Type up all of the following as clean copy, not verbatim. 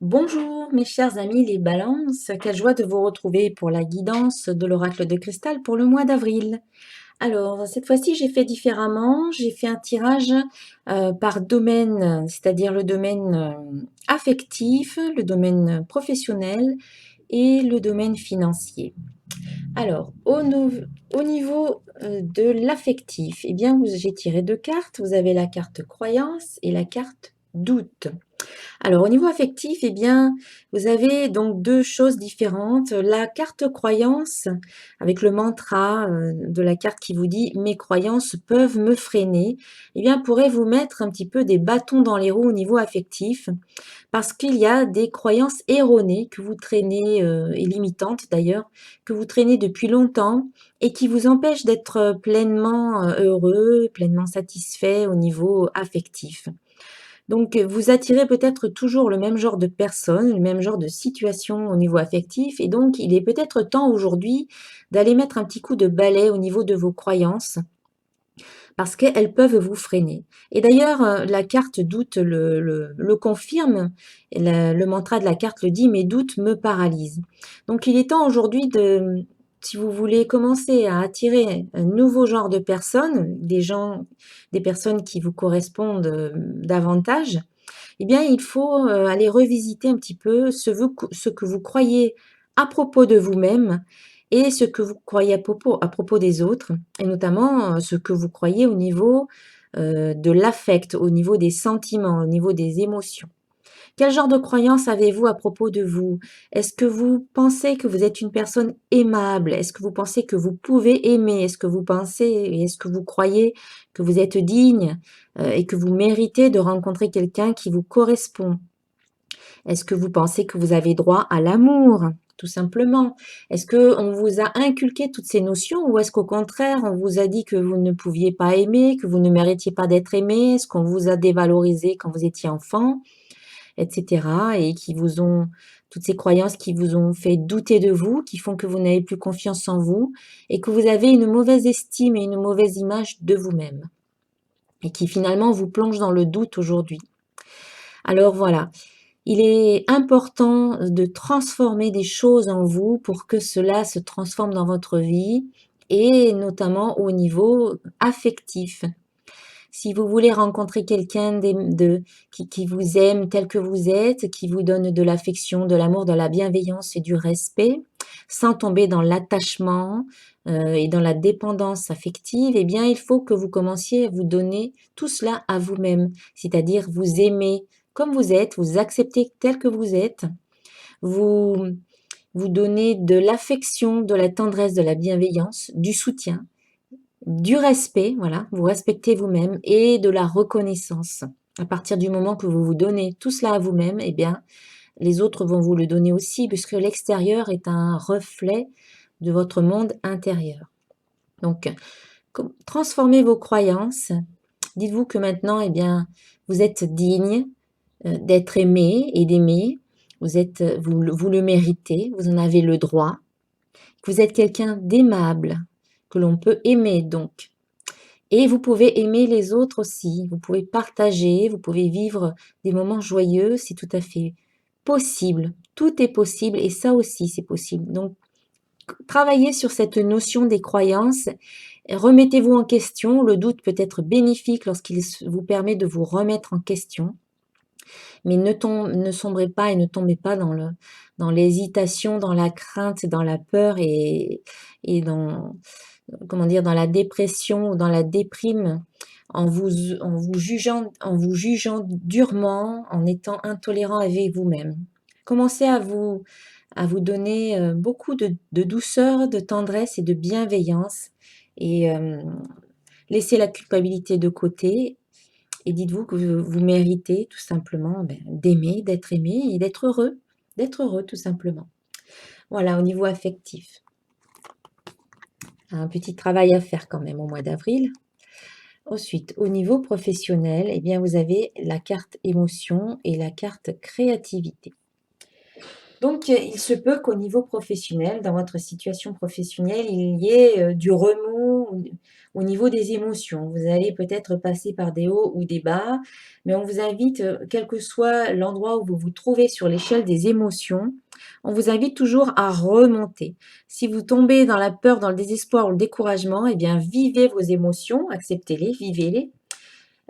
Bonjour mes chers amis les balances, quelle joie de vous retrouver pour la guidance de l'oracle de cristal pour le mois d'avril. Alors cette fois-ci j'ai fait différemment, j'ai fait un tirage par domaine, c'est-à-dire le domaine affectif, le domaine professionnel et le domaine financier. Alors au niveau de l'affectif, eh bien j'ai tiré deux cartes, vous avez la carte croyance et la carte doute. Alors, au niveau affectif, eh bien, vous avez donc deux choses différentes. La carte croyance, avec le mantra de la carte qui vous dit mes croyances peuvent me freiner, eh bien, pourrait vous mettre un petit peu des bâtons dans les roues au niveau affectif, parce qu'il y a des croyances erronées que vous traînez, et limitantes d'ailleurs, que vous traînez depuis longtemps et qui vous empêchent d'être pleinement heureux, pleinement satisfait au niveau affectif. Donc, vous attirez peut-être toujours le même genre de personnes, le même genre de situation au niveau affectif et donc il est peut-être temps aujourd'hui d'aller mettre un petit coup de balai au niveau de vos croyances parce qu'elles peuvent vous freiner. Et d'ailleurs, la carte doute le confirme, et le mantra de la carte le dit: «Mes doutes me paralysent». Donc il est temps aujourd'hui de, si vous voulez commencer à attirer un nouveau genre de personnes, des personnes qui vous correspondent, davantage, eh bien, il faut aller revisiter un petit peu ce que vous croyez à propos de vous-même et ce que vous croyez à propos des autres, et notamment ce que vous croyez au niveau de l'affect, au niveau des sentiments, au niveau des émotions. Quel genre de croyance avez-vous à propos de vous? Est-ce que vous pensez que vous êtes une personne aimable? Est-ce que vous pensez que vous pouvez aimer? Est-ce que vous pensez et est-ce que vous croyez que vous êtes digne, et que vous méritez de rencontrer quelqu'un qui vous correspond? Est-ce que vous pensez que vous avez droit à l'amour? Tout simplement. Est-ce qu'on vous a inculqué toutes ces notions ou est-ce qu'au contraire, on vous a dit que vous ne pouviez pas aimer, que vous ne méritiez pas d'être aimé? Est-ce qu'on vous a dévalorisé quand vous étiez enfant? Etc. et qui vous ont toutes ces croyances qui vous ont fait douter de vous, qui font que vous n'avez plus confiance en vous et que vous avez une mauvaise estime et une mauvaise image de vous-même et qui finalement vous plonge dans le doute aujourd'hui. Alors voilà, il est important de transformer des choses en vous pour que cela se transforme dans votre vie et notamment au niveau affectif. Si vous voulez rencontrer quelqu'un qui vous aime tel que vous êtes, qui vous donne de l'affection, de l'amour, de la bienveillance et du respect, sans tomber dans l'attachement et dans la dépendance affective, eh bien, il faut que vous commenciez à vous donner tout cela à vous-même, c'est-à-dire vous aimer comme vous êtes, vous accepter tel que vous êtes, vous vous donner de l'affection, de la tendresse, de la bienveillance, du soutien, du respect, voilà, vous respectez vous-même et de la reconnaissance. À partir du moment que vous vous donnez tout cela à vous-même, eh bien, les autres vont vous le donner aussi, puisque l'extérieur est un reflet de votre monde intérieur. Donc, transformez vos croyances. Dites-vous que maintenant, eh bien, vous êtes digne d'être aimé et d'aimer. Vous le méritez, vous en avez le droit. Vous êtes quelqu'un d'aimable, que l'on peut aimer donc. Et vous pouvez aimer les autres aussi, vous pouvez partager, vous pouvez vivre des moments joyeux, c'est tout à fait possible. Tout est possible et ça aussi c'est possible. Donc travaillez sur cette notion des croyances, remettez-vous en question, le doute peut être bénéfique lorsqu'il vous permet de vous remettre en question, mais ne sombrez pas et ne tombez pas dans l'hésitation, dans la crainte, dans la peur et dans, comment dire, dans la dépression ou dans la déprime, en vous jugeant durement, en étant intolérant avec vous-même. Commencez à vous donner beaucoup de douceur, de tendresse et de bienveillance et laissez la culpabilité de côté et dites-vous que vous méritez tout simplement d'aimer, d'être aimé et d'être heureux tout simplement. Voilà, au niveau affectif. Un petit travail à faire quand même au mois d'avril. Ensuite, au niveau professionnel, eh bien, vous avez la carte émotion et la carte créativité. Donc, il se peut qu'au niveau professionnel, dans votre situation professionnelle, il y ait, du remous au niveau des émotions. Vous allez peut-être passer par des hauts ou des bas, mais on vous invite, quel que soit l'endroit où vous vous trouvez sur l'échelle des émotions, on vous invite toujours à remonter. Si vous tombez dans la peur, dans le désespoir ou le découragement, eh bien, vivez vos émotions, acceptez-les, vivez-les.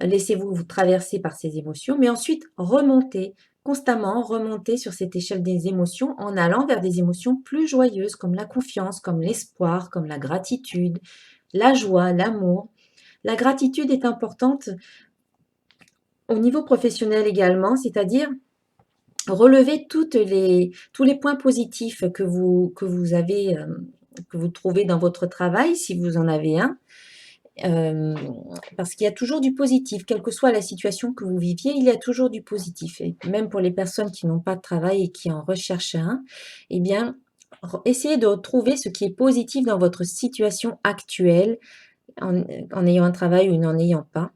Laissez-vous vous traverser par ces émotions, mais ensuite remontez, constamment remontez sur cette échelle des émotions en allant vers des émotions plus joyeuses comme la confiance, comme l'espoir, comme la gratitude, la joie, l'amour. La gratitude est importante au niveau professionnel également, c'est-à-dire relever tous les points positifs que vous avez, que vous trouvez dans votre travail, si vous en avez un. Hem, Parce qu'il y a toujours du positif, quelle que soit la situation que vous viviez, il y a toujours du positif et même pour les personnes qui n'ont pas de travail et qui en recherchent un, eh bien, essayez de trouver ce qui est positif dans votre situation actuelle en ayant un travail ou n'en ayant pas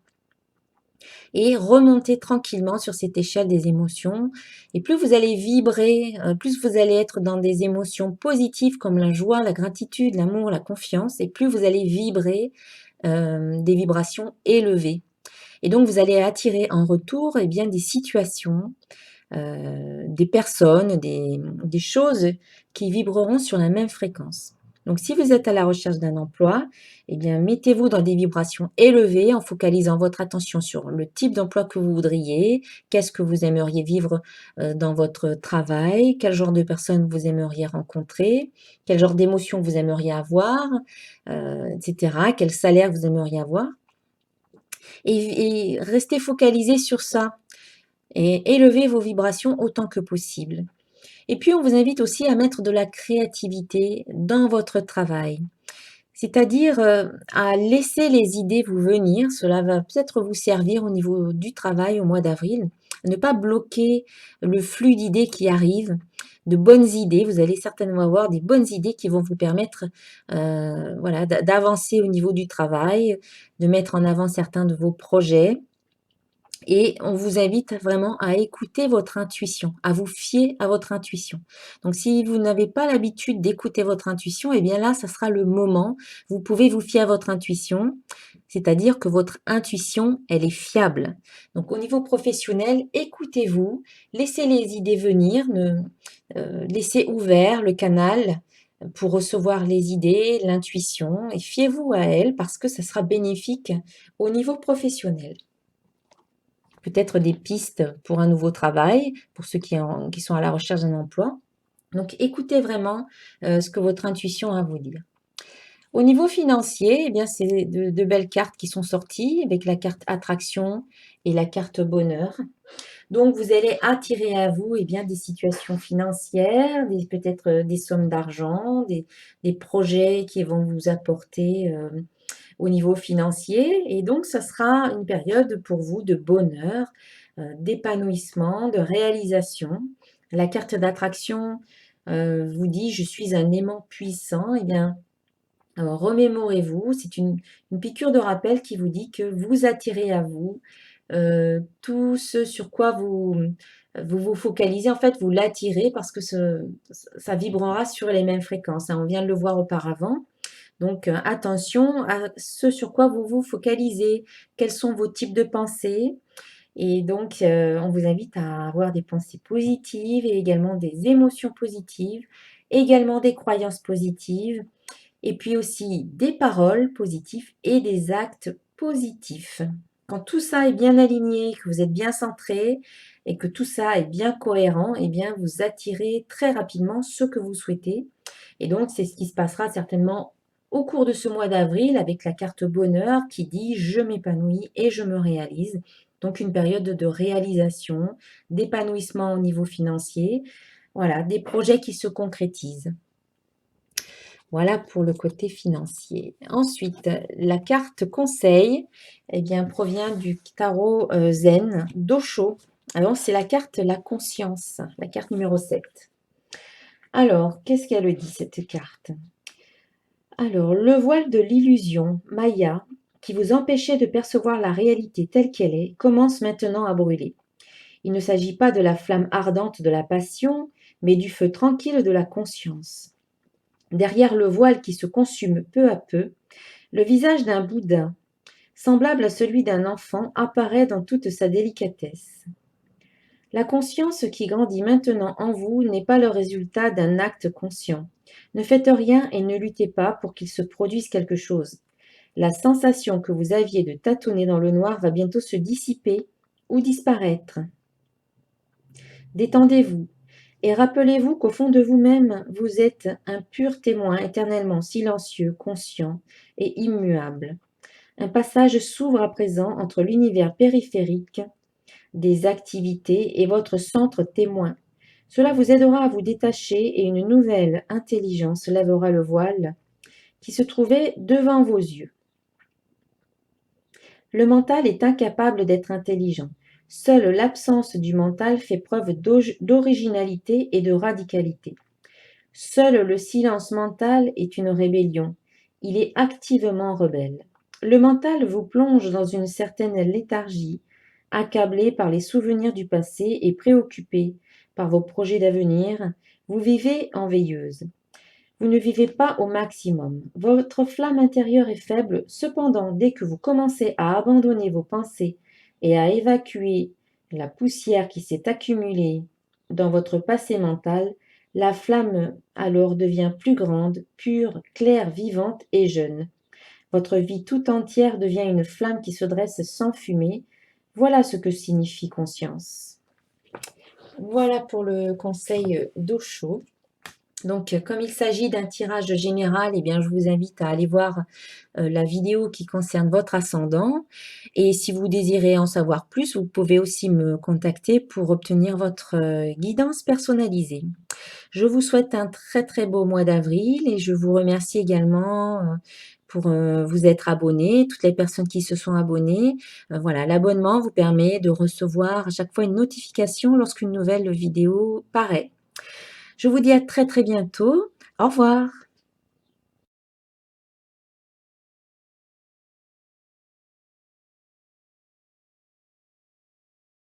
et remontez tranquillement sur cette échelle des émotions et plus vous allez vibrer, plus vous allez être dans des émotions positives comme la joie, la gratitude, l'amour, la confiance et plus vous allez vibrer des vibrations élevées. Et donc, vous allez attirer en retour eh bien, des situations, des personnes, des choses qui vibreront sur la même fréquence. Donc, si vous êtes à la recherche d'un emploi, eh bien, mettez-vous dans des vibrations élevées en focalisant votre attention sur le type d'emploi que vous voudriez, qu'est-ce que vous aimeriez vivre dans votre travail, quel genre de personnes vous aimeriez rencontrer, quel genre d'émotions vous aimeriez avoir, etc., quel salaire vous aimeriez avoir. Et restez focalisé sur ça et élevez vos vibrations autant que possible. Et puis, on vous invite aussi à mettre de la créativité dans votre travail. C'est-à-dire, à laisser les idées vous venir. Cela va peut-être vous servir au niveau du travail au mois d'avril. Ne pas bloquer le flux d'idées qui arrivent, de bonnes idées. Vous allez certainement avoir des bonnes idées qui vont vous permettre, voilà, d'avancer au niveau du travail, de mettre en avant certains de vos projets. Et on vous invite vraiment à écouter votre intuition, à vous fier à votre intuition. Donc si vous n'avez pas l'habitude d'écouter votre intuition, eh bien là, ça sera le moment. Vous pouvez vous fier à votre intuition, c'est-à-dire que votre intuition, elle est fiable. Donc au niveau professionnel, écoutez-vous, laissez les idées venir, laissez ouvert le canal pour recevoir les idées, l'intuition, et fiez-vous à elle parce que ça sera bénéfique au niveau professionnel. Peut-être des pistes pour un nouveau travail, pour ceux qui sont à la recherche d'un emploi. Donc écoutez vraiment, ce que votre intuition a à vous dire. Au niveau financier, eh bien, c'est de belles cartes qui sont sorties avec la carte attraction et la carte bonheur. Donc vous allez attirer à vous, eh bien, des situations financières, peut-être, des sommes d'argent, des projets qui vont vous apporter, au niveau financier et donc ça sera une période pour vous de bonheur, d'épanouissement, de réalisation. La carte d'attraction, vous dit: «Je suis un aimant puissant» et bien, remémorez-vous, c'est une piqûre de rappel qui vous dit que vous attirez à vous, tout ce sur quoi vous focalisez. En fait, vous l'attirez parce que ça vibrera sur les mêmes fréquences, hein. On vient de le voir auparavant. Donc, attention à ce sur quoi vous vous focalisez. Quels sont vos types de pensées? Et donc, on vous invite à avoir des pensées positives et également des émotions positives, également des croyances positives et puis aussi des paroles positives et des actes positifs. Quand tout ça est bien aligné, que vous êtes bien centré et que tout ça est bien cohérent, eh bien, vous attirez très rapidement ce que vous souhaitez. Et donc, c'est ce qui se passera certainement au cours de ce mois d'avril avec la carte bonheur qui dit: «Je m'épanouis et je me réalise». Donc une période de réalisation, d'épanouissement au niveau financier, voilà, des projets qui se concrétisent. Voilà pour le côté financier. Ensuite, la carte conseil, eh bien, provient du tarot, zen d'Osho. Alors c'est la carte la conscience, la carte numéro 7. Alors, qu'est-ce qu'elle dit cette carte? Alors, le voile de l'illusion, Maya, qui vous empêchait de percevoir la réalité telle qu'elle est, commence maintenant à brûler. Il ne s'agit pas de la flamme ardente de la passion, mais du feu tranquille de la conscience. Derrière le voile qui se consume peu à peu, le visage d'un Bouddha, semblable à celui d'un enfant, apparaît dans toute sa délicatesse. La conscience qui grandit maintenant en vous n'est pas le résultat d'un acte conscient. Ne faites rien et ne luttez pas pour qu'il se produise quelque chose. La sensation que vous aviez de tâtonner dans le noir va bientôt se dissiper ou disparaître. Détendez-vous et rappelez-vous qu'au fond de vous-même, vous êtes un pur témoin éternellement silencieux, conscient et immuable. Un passage s'ouvre à présent entre l'univers périphérique des activités et votre centre témoin. Cela vous aidera à vous détacher et une nouvelle intelligence lèvera le voile qui se trouvait devant vos yeux. Le mental est incapable d'être intelligent. Seule l'absence du mental fait preuve d'originalité et de radicalité. Seul le silence mental est une rébellion. Il est activement rebelle. Le mental vous plonge dans une certaine léthargie, accablé par les souvenirs du passé et préoccupé par vos projets d'avenir. Vous vivez en veilleuse. Vous ne vivez pas au maximum. Votre flamme intérieure est faible. Cependant, dès que vous commencez à abandonner vos pensées et à évacuer la poussière qui s'est accumulée dans votre passé mental, la flamme alors devient plus grande, pure, claire, vivante et jeune. Votre vie tout entière devient une flamme qui se dresse sans fumée. Voilà ce que signifie conscience. Voilà pour le conseil d'Osho. Donc, comme il s'agit d'un tirage général, eh bien, je vous invite à aller voir la vidéo qui concerne votre ascendant. Et si vous désirez en savoir plus, vous pouvez aussi me contacter pour obtenir votre guidance personnalisée. Je vous souhaite un très très beau mois d'avril et je vous remercie également pour vous être abonné, toutes les personnes qui se sont abonnées. Voilà, l'abonnement vous permet de recevoir à chaque fois une notification lorsqu'une nouvelle vidéo paraît. Je vous dis à très très bientôt. Au revoir.